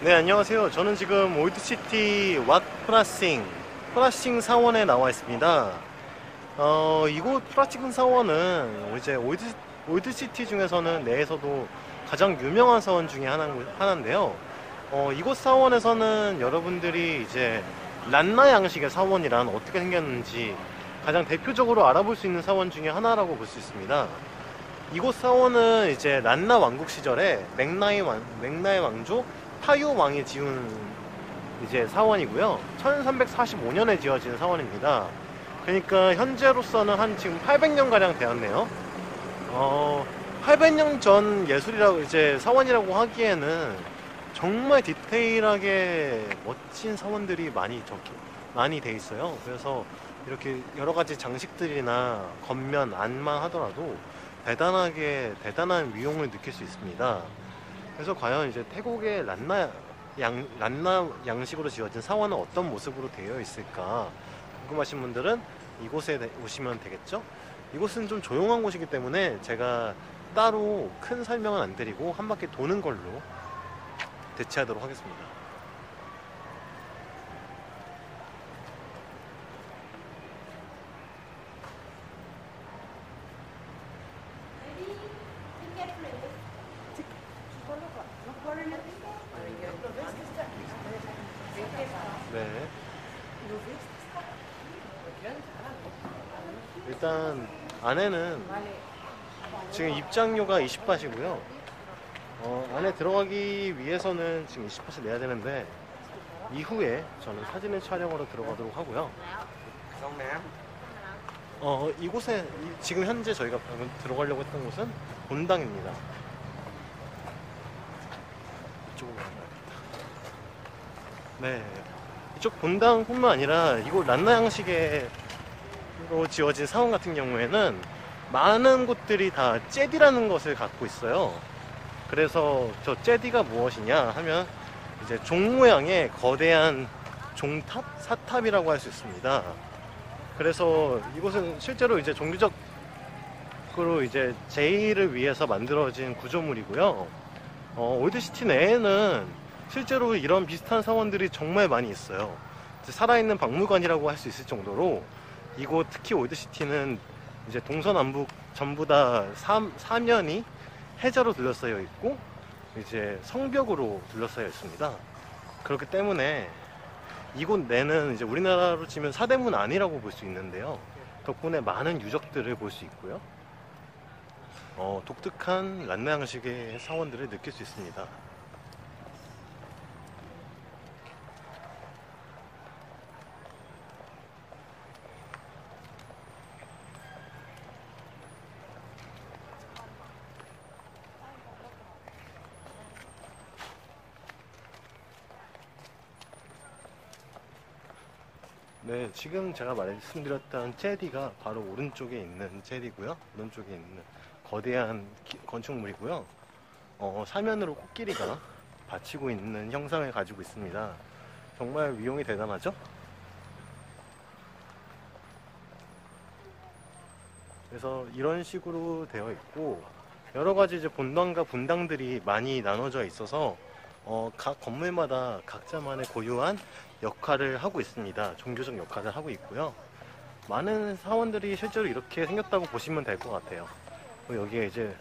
네, 안녕하세요. 저는 지금 올드시티 프라싱 사원에 나와 있습니다. 이곳 프라싱 사원은 이제 올드시티 중에서는 내에서도 가장 유명한 사원 중에 하나인데요. 이곳 사원에서는 여러분들이 이제 란나 양식의 사원이란 어떻게 생겼는지 가장 대표적으로 알아볼 수 있는 사원 중에 하나라고 볼 수 있습니다. 이곳 사원은 이제 란나 왕국 시절에 맥나의 왕조 파유 왕이 지은 이제 사원이고요. 1345년에 지어진 사원입니다. 그러니까 현재로서는 한 지금 800년 가량 되었네요. 800년 전 예술이라고 이제 사원이라고 하기에는 정말 디테일하게 멋진 사원들이 많이 돼 있어요. 그래서 이렇게 여러 가지 장식들이나 겉면 안만 하더라도 대단한 위용을 느낄 수 있습니다. 그래서 과연 이제 태국의 란나 양식으로 지어진 사원은 어떤 모습으로 되어 있을까 궁금하신 분들은 이곳에 오시면 되겠죠? 이곳은 좀 조용한 곳이기 때문에 제가 따로 큰 설명은 안 드리고 한 바퀴 도는 걸로 대체하도록 하겠습니다. 네. 일단 안에는 지금 입장료가 20바시고요. 안에 들어가기 위해서는 지금 20바시 내야 되는데 이후에 저는 사진을 촬영하러 들어가도록 하고요. 이곳에 지금 현재 저희가 방금 들어가려고 했던 곳은 본당입니다. 이쪽으로 가야겠다. 네, 이쪽 본당뿐만 아니라 이곳 란나 양식으로 지어진 사원 같은 경우에는 많은 곳들이 다 제디라는 것을 갖고 있어요. 그래서 저 제디가 무엇이냐 하면 이제 종 모양의 거대한 종탑? 사탑이라고 할 수 있습니다. 그래서 이곳은 실제로 이제 종교적으로 이제 제의를 위해서 만들어진 구조물이고요. 올드시티 내에는 실제로 이런 비슷한 사원들이 정말 많이 있어요. 살아있는 박물관이라고 할 수 있을 정도로 이곳 특히 올드시티는 이제 동서남북 전부 다 사면이 해저로 둘러싸여 있고 이제 성벽으로 둘러싸여 있습니다. 그렇기 때문에 이곳 내는 이제 우리나라로 치면 사대문 안이라고 볼 수 있는데요. 덕분에 많은 유적들을 볼 수 있고요. 독특한 란나 양식의 사원들을 느낄 수 있습니다. 네, 지금 제가 말씀드렸던 제디가 바로 오른쪽에 있는 제디고요. 오른쪽에 있는 거대한 건축물이고요. 사면으로 코끼리가 받치고 있는 형상을 가지고 있습니다. 정말 위용이 대단하죠? 그래서 이런 식으로 되어 있고 여러 가지 이제 본당과 분당들이 많이 나눠져 있어서 각 건물마다 각자만의 고유한 역할을 하고 있습니다. 종교적 역할을 하고 있고요. 많은 사원들이 실제로 이렇게 생겼다고 보시면 될 것 같아요. 여기에 이제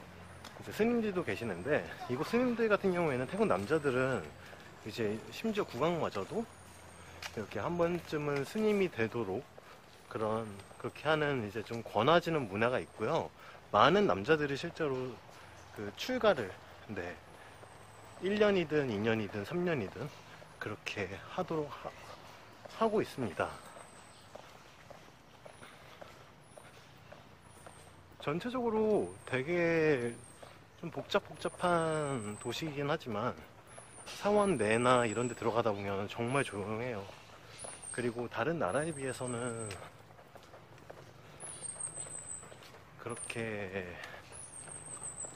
스님들도 계시는데 이곳 스님들 같은 경우에는 태국 남자들은 이제 심지어 국왕마저도 이렇게 한 번쯤은 스님이 되도록 그렇게 하는 이제 좀 권하지는 문화가 있고요. 많은 남자들이 실제로 그 출가를 1년이든 2년이든 3년이든 그렇게 하고 있습니다. 전체적으로 되게 좀 복잡한 도시이긴 하지만 사원 내나 이런 데 들어가다 보면 정말 조용해요. 그리고 다른 나라에 비해서는 그렇게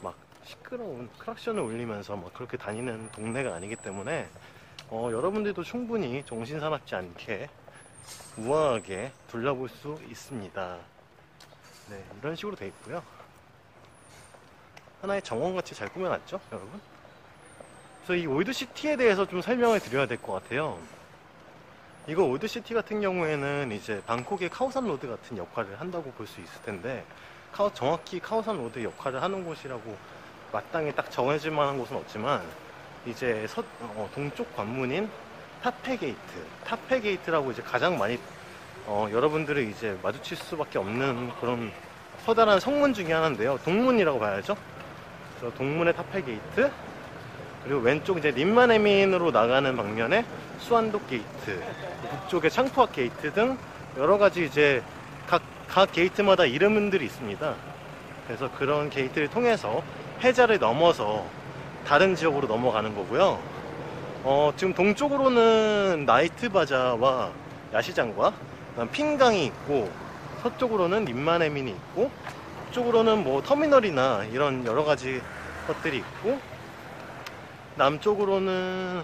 막 시끄러운 크락션을 울리면서 막 그렇게 다니는 동네가 아니기 때문에 여러분들도 충분히 정신사납지 않게 우아하게 둘러볼 수 있습니다. 네, 이런 식으로 돼 있고요. 하나의 정원같이 잘 꾸며놨죠, 여러분? 그래서 이 올드시티에 대해서 좀 설명을 드려야 될 것 같아요. 이거 올드시티 같은 경우에는 이제 방콕의 카오산 로드 같은 역할을 한다고 볼 수 있을 텐데, 정확히 카오산 로드 역할을 하는 곳이라고 마땅히 딱 정해질 만한 곳은 없지만, 이제 동쪽 관문인 타페 게이트라고 이제 가장 많이 여러분들이 이제 마주칠 수밖에 없는 그런 커다란 성문 중에 하나인데요. 동문이라고 봐야죠. 그래서 동문의 타페 게이트, 그리고 왼쪽 이제 림마네민으로 나가는 방면에 수안독 게이트, 북쪽에 창푸악 게이트 등 여러 가지 이제 각 게이트마다 이름들이 있습니다. 그래서 그런 게이트를 통해서 해자를 넘어서 다른 지역으로 넘어가는 거고요. 지금 동쪽으로는 나이트 바자와 야시장과 핑강이 있고, 서쪽으로는 림마네민이 있고, 북쪽으로는 뭐 터미널이나 이런 여러 가지 것들이 있고, 남쪽으로는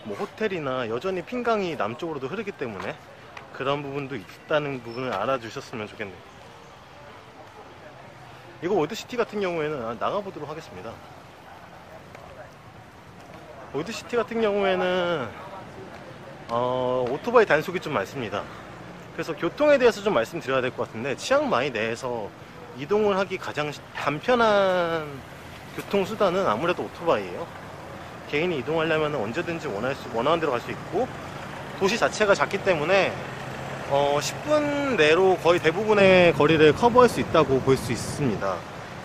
뭐 호텔이나 여전히 핑강이 남쪽으로도 흐르기 때문에 그런 부분도 있다는 부분을 알아주셨으면 좋겠네요. 이거 올드시티 같은 경우에는 나가보도록 하겠습니다. 올드시티 같은 경우에는 오토바이 단속이 좀 많습니다. 그래서 교통에 대해서 좀 말씀드려야 될 것 같은데, 치앙마이 내에서 이동을 하기 가장 간편한 교통수단은 아무래도 오토바이예요. 개인이 이동하려면 언제든지 원하는 대로 갈 수 있고, 도시 자체가 작기 때문에 10분 내로 거의 대부분의 거리를 커버할 수 있다고 볼 수 있습니다.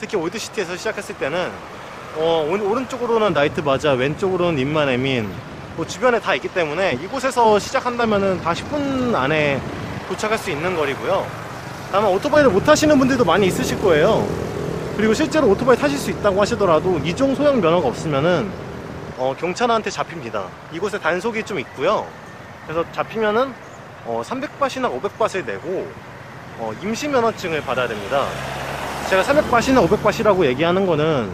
특히 올드시티에서 시작했을 때는 오른쪽으로는 나이트 바자, 왼쪽으로는 림마네민, 뭐 주변에 다 있기 때문에 이곳에서 시작한다면은 다 10분 안에 도착할 수 있는 거리고요. 다만 오토바이를 못 타시는 분들도 많이 있으실 거예요. 그리고 실제로 오토바이 타실 수 있다고 하시더라도 이종 소형 면허가 없으면은 경찰한테 잡힙니다. 이곳에 단속이 좀 있고요. 그래서 잡히면은 300바트나 500바트를 내고 임시 면허증을 받아야 됩니다. 제가 300바트나 500바트라고 얘기하는 거는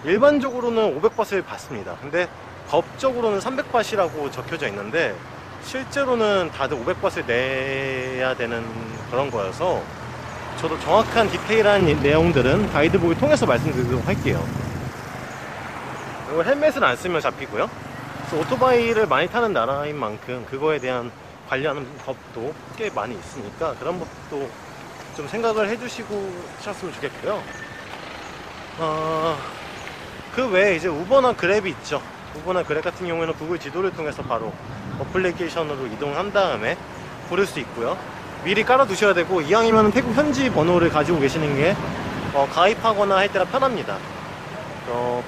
일반적으로는 500바트를 받습니다. 근데 법적으로는 300바트라고 적혀져 있는데 실제로는 다들 500바트를 내야 되는 그런 거여서, 저도 정확한 디테일한 내용들은 가이드북을 통해서 말씀드리도록 할게요. 그리고 헬멧을 안 쓰면 잡히고요. 그래서 오토바이를 많이 타는 나라인 만큼 그거에 대한 관리하는 법도 꽤 많이 있으니까 그런 것도 좀 생각을 해주시고 하셨으면 좋겠고요. 그 외에 이제 우버나 그랩이 있죠. 우버나 그랩 같은 경우에는 구글 지도를 통해서 바로 어플리케이션으로 이동한 다음에 부를 수 있고요. 미리 깔아 두셔야 되고, 이왕이면 태국 현지 번호를 가지고 계시는 게 가입하거나 할 때가 편합니다.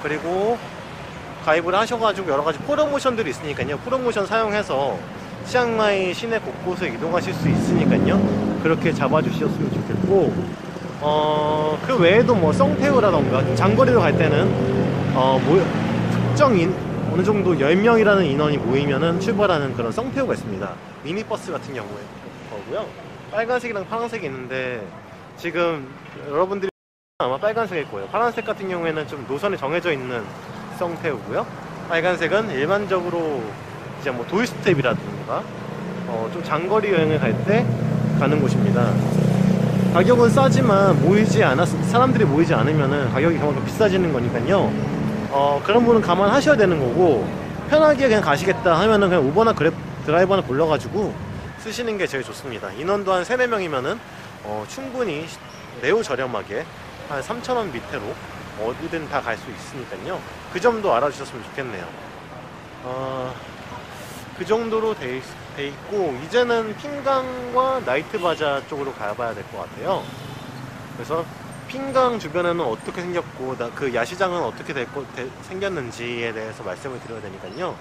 그리고 가입을 하셔가지고 여러 가지 프로모션들이 있으니까요. 프로모션 사용해서 치앙마이 시내 곳곳에 이동하실 수 있으니까요. 그렇게 잡아주셨으면 좋겠고, 그 외에도 뭐 썽태우라던가 장거리로 갈 때는 특정 어느 정도 10명이라는 인원이 모이면은 출발하는 그런 썽태우가 있습니다. 미니버스 같은 경우에 거고요. 빨간색이랑 파란색이 있는데, 지금 여러분들이 아마 빨간색일 거예요. 파란색 같은 경우에는 좀 노선이 정해져 있는 썽태우고요. 빨간색은 일반적으로 이제 뭐 도이스텝이라든가 좀 장거리 여행을 갈 때 가는 곳입니다. 가격은 싸지만 사람들이 모이지 않으면은 가격이 그만큼 비싸지는 거니까요. 그런 부분은 감안하셔야 되는 거고, 편하게 그냥 가시겠다 하면은 그냥 우버나 그랩 드라이버 하나 불러가지고 쓰시는 게 제일 좋습니다. 인원도 한 3, 4명이면은 충분히 매우 저렴하게 한 3,000원 밑으로 어디든 다 갈 수 있으니까요. 그 점도 알아주셨으면 좋겠네요. 그 정도로 돼 있고, 이제는 핑강과 나이트 바자 쪽으로 가봐야 될 것 같아요. 그래서 핑강 주변에는 어떻게 생겼고, 그 야시장은 어떻게 생겼는지에 대해서 말씀을 드려야 되니까요.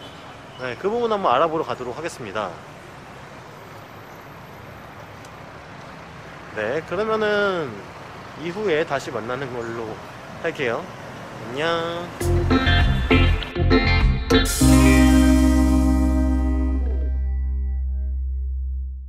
네, 그 부분 한번 알아보러 가도록 하겠습니다. 네, 그러면은 이후에 다시 만나는 걸로 할게요. 안녕.